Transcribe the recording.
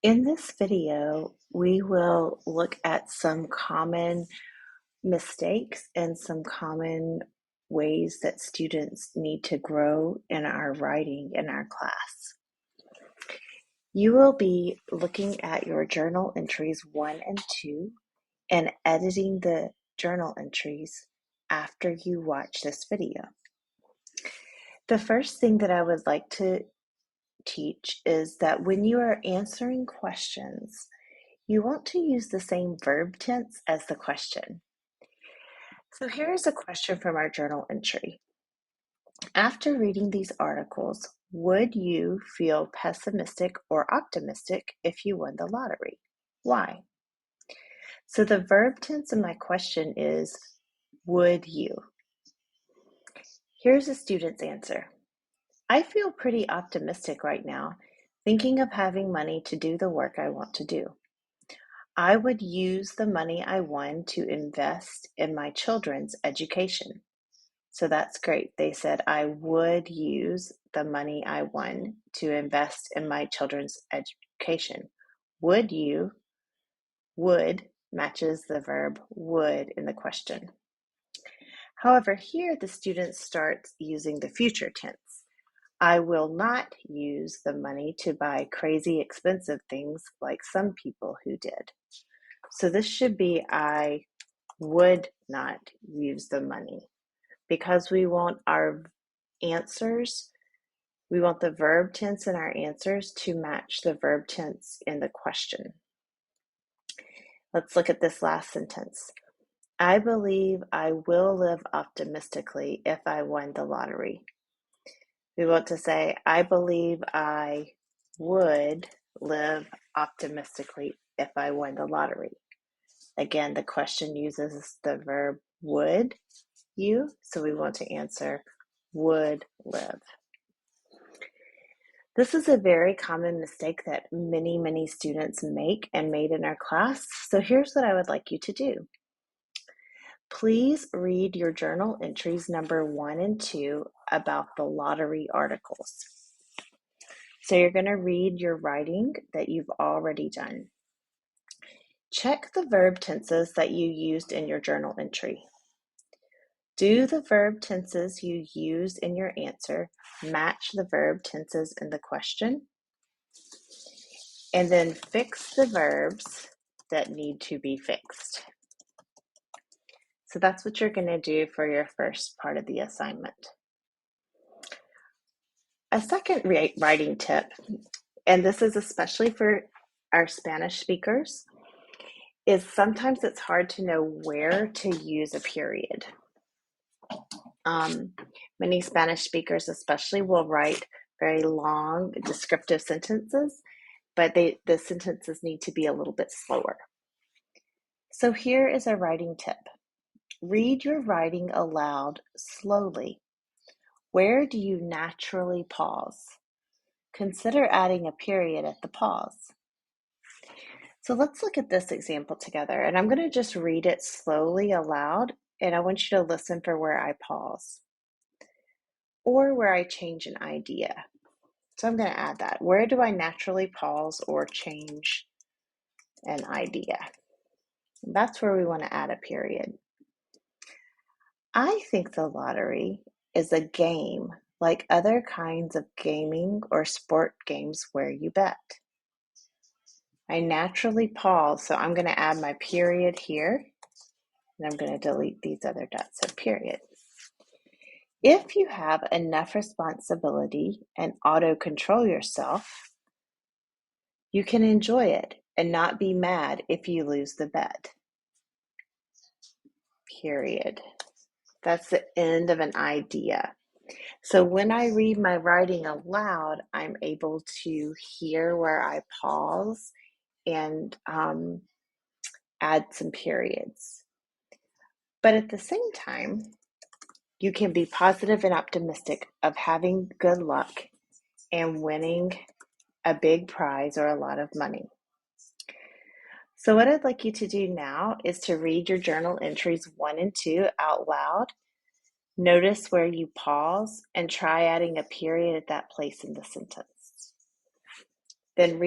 In this video, we will look at some common mistakes and some common ways that students need to grow in our writing in our class. You will be looking at your journal entries 1 and 2 and editing the journal entries after you watch this video. The first thing that I would like to teach is that when you are answering questions, you want to use the same verb tense as the question. So here is a question from our journal entry. After reading these articles, would you feel pessimistic or optimistic if you won the lottery? Why? So the verb tense in my question is, would you? Here's a student's answer. I feel pretty optimistic right now, thinking of having money to do the work I want to do. I would use the money I won to invest in my children's education. So that's great. They said, I would use the money I won to invest in my children's education. Would you? Would matches the verb would in the question. However, here the student starts using the future tense. I will not use the money to buy crazy expensive things like some people who did. So this should be I would not use the money because we want our answers, we want the verb tense in our answers to match the verb tense in the question. Let's look at this last sentence. I believe I will live optimistically if I won the lottery. We want to say, I believe I would live optimistically if I won the lottery. Again, the question uses the verb would you, so we want to answer would live. This is a very common mistake that many students make and made in our class. So here's what I would like you to do. Please read your journal entries number 1 and 2 about the lottery articles. So you're going to read your writing that you've already done. Check the verb tenses that you used in your journal entry. Do the verb tenses you used in your answer match the verb tenses in the question? And then fix the verbs that need to be fixed. So that's what you're going to do for your first part of the assignment. A second writing tip, and this is especially for our Spanish speakers, is sometimes it's hard to know where to use a period. Many Spanish speakers especially will write very long descriptive sentences, but the sentences need to be a little bit slower. So here is a writing tip. Read your writing aloud slowly. Where do you naturally pause? Consider adding a period at the pause. So let's look at this example together, and I'm going to just read it slowly aloud, and I want you to listen for where I pause or where I change an idea. So I'm going to add that. Where do I naturally pause or change an idea? That's where we want to add a period. I think the lottery is a game like other kinds of gaming or sport games where you bet. I naturally pause, so I'm going to add my period here, and I'm going to delete these other dots, so period. If you have enough responsibility and auto-control yourself, you can enjoy it and not be mad if you lose the bet. Period. That's the end of an idea. So when I read my writing aloud, I'm able to hear where I pause and add some periods. But at the same time, you can be positive and optimistic of having good luck and winning a big prize or a lot of money. So what I'd like you to do now is to read your journal entries 1 and 2 out loud. Notice where you pause and try adding a period at that place in the sentence. Then read